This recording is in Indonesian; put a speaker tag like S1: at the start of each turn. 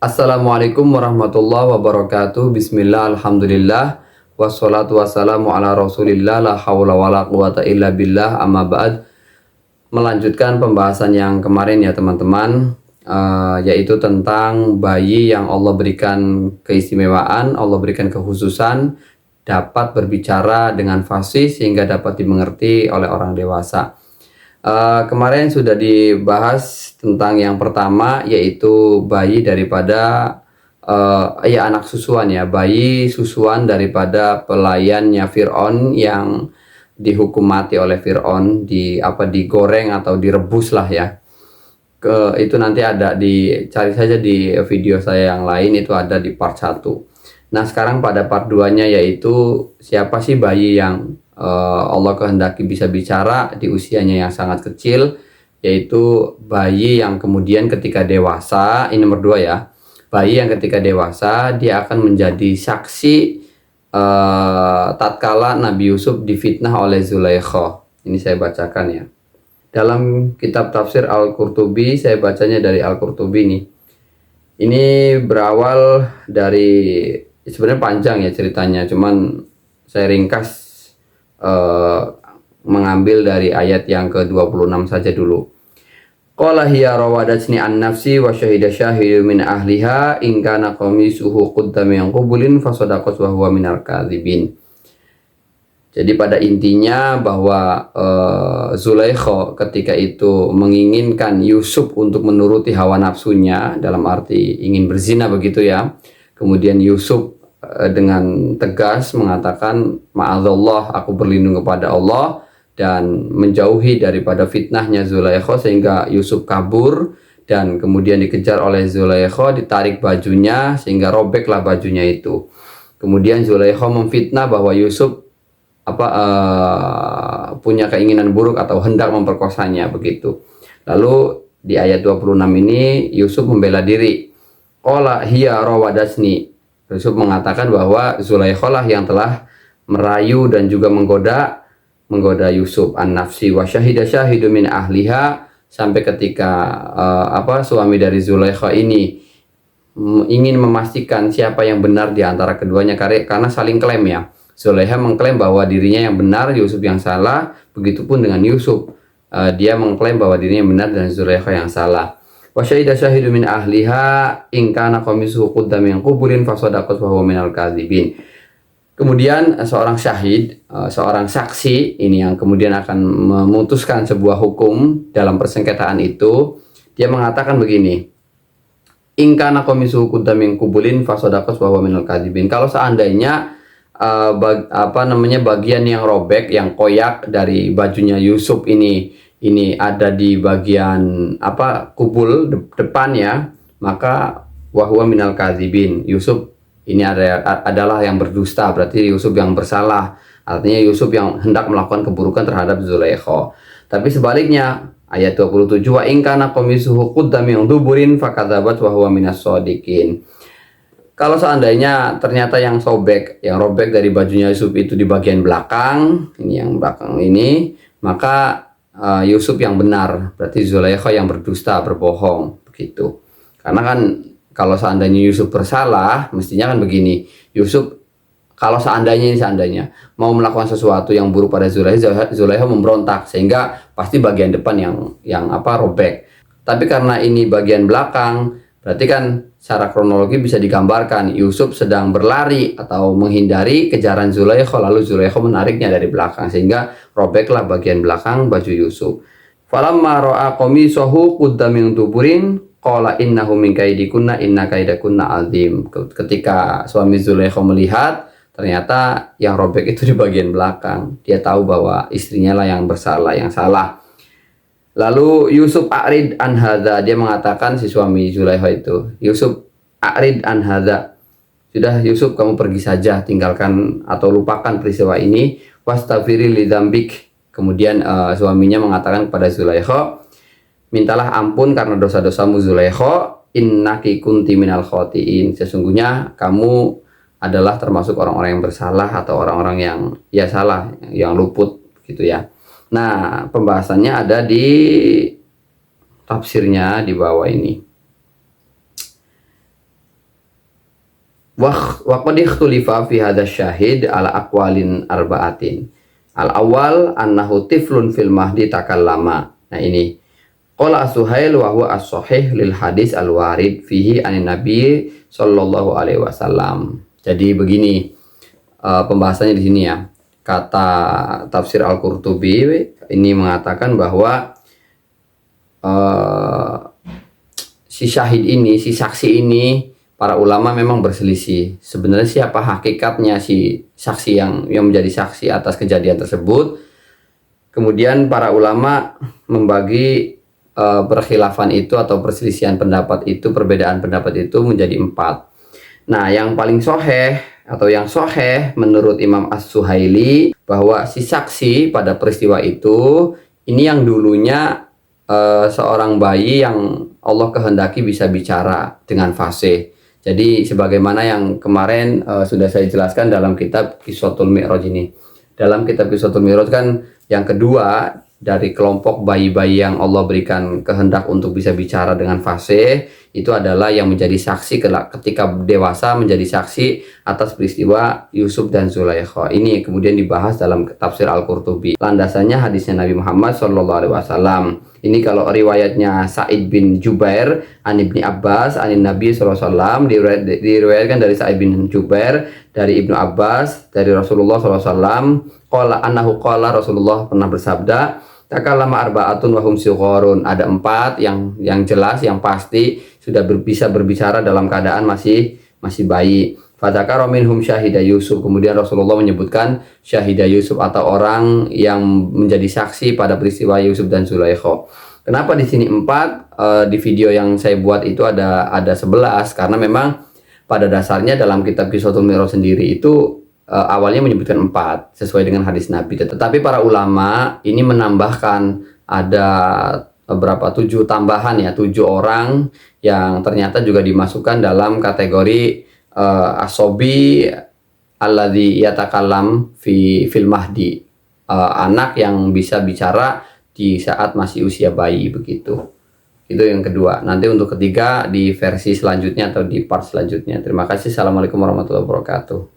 S1: Assalamualaikum warahmatullahi wabarakatuh. Bismillah, alhamdulillah. Wassalatu wassalamu ala rasulillah. La hawla wa la quwata illa billah. Amma ba'd. Melanjutkan pembahasan yang kemarin ya teman-teman, yaitu tentang bayi yang Allah berikan keistimewaan, Allah berikan kekhususan, dapat berbicara dengan fasih sehingga dapat dimengerti oleh orang dewasa. Kemarin sudah dibahas tentang yang pertama, yaitu bayi daripada anak susuan ya, bayi susuan daripada pelayannya Fir'aun yang dihukum mati oleh Fir'aun, digoreng atau direbus lah ya. Itu nanti ada, dicari saja di video saya yang lain, itu ada di part 1. Nah sekarang pada part 2 nya, yaitu siapa sih bayi yang Allah kehendaki bisa bicara di usianya yang sangat kecil, yaitu bayi yang kemudian ketika dewasa, ini nomor 2 ya, bayi yang ketika dewasa dia akan menjadi saksi tatkala Nabi Yusuf difitnah oleh Zulaikha. Ini saya bacakan ya, dalam kitab tafsir Al-Qurtubi, saya bacanya dari Al-Qurtubi nih. Ini berawal dari, sebenarnya panjang ya ceritanya, cuman saya ringkas, mengambil dari ayat yang ke-26 saja dulu. Qala hiya rawadatni an nafsi wa syahida syahidun min ahliha in kana qamisuhu qudda min qubulin fasadaqat wa huwa minal kadzibin. Jadi pada intinya bahwa Zulaikha ketika itu menginginkan Yusuf untuk menuruti hawa nafsunya, dalam arti ingin berzina begitu ya. Kemudian Yusuf dengan tegas mengatakan, ma'adzallah, aku berlindung kepada Allah, dan menjauhi daripada fitnahnya Zulaikha, sehingga Yusuf kabur dan kemudian dikejar oleh Zulaikha, ditarik bajunya sehingga robeklah bajunya itu. Kemudian Zulaikha memfitnah bahwa Yusuf punya keinginan buruk atau hendak memperkosanya begitu. Lalu di ayat 26 ini Yusuf membela diri. Qala hiya rawadatni, Yusuf mengatakan bahwa Zulaikha lah yang telah merayu dan juga menggoda Yusuf an-nafsi wa syahida syahidu min ahliha, sampai ketika suami dari Zulaikha ini ingin memastikan siapa yang benar di antara keduanya, karena saling klaim ya. Zulaikha mengklaim bahwa dirinya yang benar, Yusuf yang salah. Begitupun dengan Yusuf, dia mengklaim bahwa dirinya yang benar dan Zulaikha yang salah. Wa syahida syahidu min ahliha in kana qamisuhu qudda min qubulin fasadaqat wa huwa minal kadzibin. Kemudian seorang syahid, seorang saksi ini yang kemudian akan memutuskan sebuah hukum dalam persengketaan itu, dia mengatakan begini, in kana qamisuhu qudda min qubulin fasadaqat wa huwa minal kadzibin. Kalau seandainya bagian yang robek, yang koyak dari bajunya Yusuf ini ada di bagian kubul depannya, maka wahwa minal kadzibin, Yusuf ini adalah yang berdusta, berarti Yusuf yang bersalah, artinya Yusuf yang hendak melakukan keburukan terhadap Zulaikha. Tapi sebaliknya ayat 27, wa in kana qamisuhu qudda min duburin fakadzabat wa huwa minas shadiqin. Kalau seandainya ternyata yang robek dari bajunya Yusuf itu di bagian belakang, ini yang belakang ini, maka Yusuf yang benar, berarti Zulaikha yang berdusta, berbohong begitu. Karena kan kalau seandainya Yusuf bersalah, mestinya kan begini, Yusuf kalau seandainya mau melakukan sesuatu yang buruk pada Zulaikha memberontak, sehingga pasti bagian depan yang robek. Tapi karena ini bagian belakang, berarti kan secara kronologi bisa digambarkan Yusuf sedang berlari atau menghindari kejaran Zulaikha, lalu Zulaikha menariknya dari belakang sehingga robeklah bagian belakang baju Yusuf. Falamma ra'a qamisahu qudda min duburin qala innahu min kaidikunna inna kaidakunna azim. Ketika suami Zulaikha melihat ternyata yang robek itu di bagian belakang, dia tahu bahwa istrinya lah yang bersalah, yang salah. Lalu Yusuf a'rid an hadza, dia mengatakan, si suami Zulaikha itu, Yusuf a'rid an hadza, sudah Yusuf kamu pergi saja, tinggalkan atau lupakan peristiwa ini, wastaghfiri li dzambik. Kemudian suaminya mengatakan kepada Zulaikha, mintalah ampun karena dosa-dosamu Zulaikha, innaki kunti minal khotiin, sesungguhnya kamu adalah termasuk orang-orang yang bersalah atau orang-orang yang salah, yang luput gitu ya. Nah, pembahasannya ada di tafsirnya di bawah ini. Wa qad ikhtulifa fi hadzal syahid ala aqwalin arba'atin. Al-awwal annahu tiflun fil mahdi takallama. Nah ini qala Suhail wa huwa as-sahih lil hadis al-warid fihi anin nabi sallallahu alaihi wasallam. Jadi begini pembahasannya di sini ya. Kata tafsir Al-Qurtubi ini mengatakan bahwa si syahid ini, si saksi ini, para ulama memang berselisih. Sebenarnya siapa hakikatnya si saksi yang menjadi saksi atas kejadian tersebut. Kemudian para ulama membagi perkhilafan itu atau perselisihan pendapat itu, perbedaan pendapat itu menjadi 4. Nah, yang paling soheh atau yang soheh menurut Imam As-Suhaili bahwa si saksi pada peristiwa itu ini yang dulunya seorang bayi yang Allah kehendaki bisa bicara dengan fasih. Jadi sebagaimana yang kemarin sudah saya jelaskan dalam kitab Qissatul Mi'raj ini. Dalam kitab Qissatul Mi'raj kan yang kedua dari kelompok bayi-bayi yang Allah berikan kehendak untuk bisa bicara dengan fasih, itu adalah yang menjadi saksi ketika dewasa, menjadi saksi atas peristiwa Yusuf dan Zulaikha. Ini kemudian dibahas dalam tafsir Al-Qurtubi. Landasannya hadisnya Nabi Muhammad SAW. Ini kalau riwayatnya Sa'id bin Jubair an Ibni Abbas an Nabi SAW, diriwayatkan dari Sa'id bin Jubair dari Ibnu Abbas dari Rasulullah SAW. Qala annahu qala, Rasulullah pernah bersabda, takallama arba'atun wa hum sigharun. Ada 4 yang jelas, yang pasti sudah bisa berbicara dalam keadaan masih bayi. Fadzakara minhum syahida Yusuf. Kemudian Rasulullah menyebutkan syahida Yusuf atau orang yang menjadi saksi pada peristiwa Yusuf dan Zulaikha. Kenapa di sini 4? Di video yang saya buat itu ada 11 karena memang pada dasarnya dalam kitab Qissatul Mi'raj sendiri itu awalnya menyebutkan 4 sesuai dengan hadis Nabi. Tetapi para ulama ini menambahkan ada berapa 7 tambahan ya, 7 orang yang ternyata juga dimasukkan dalam kategori asobi alladzi yatakallam fil mahdi, anak yang bisa bicara di saat masih usia bayi begitu. Itu yang kedua. Nanti untuk ketiga di versi selanjutnya atau di part selanjutnya. Terima kasih. Assalamualaikum warahmatullahi wabarakatuh.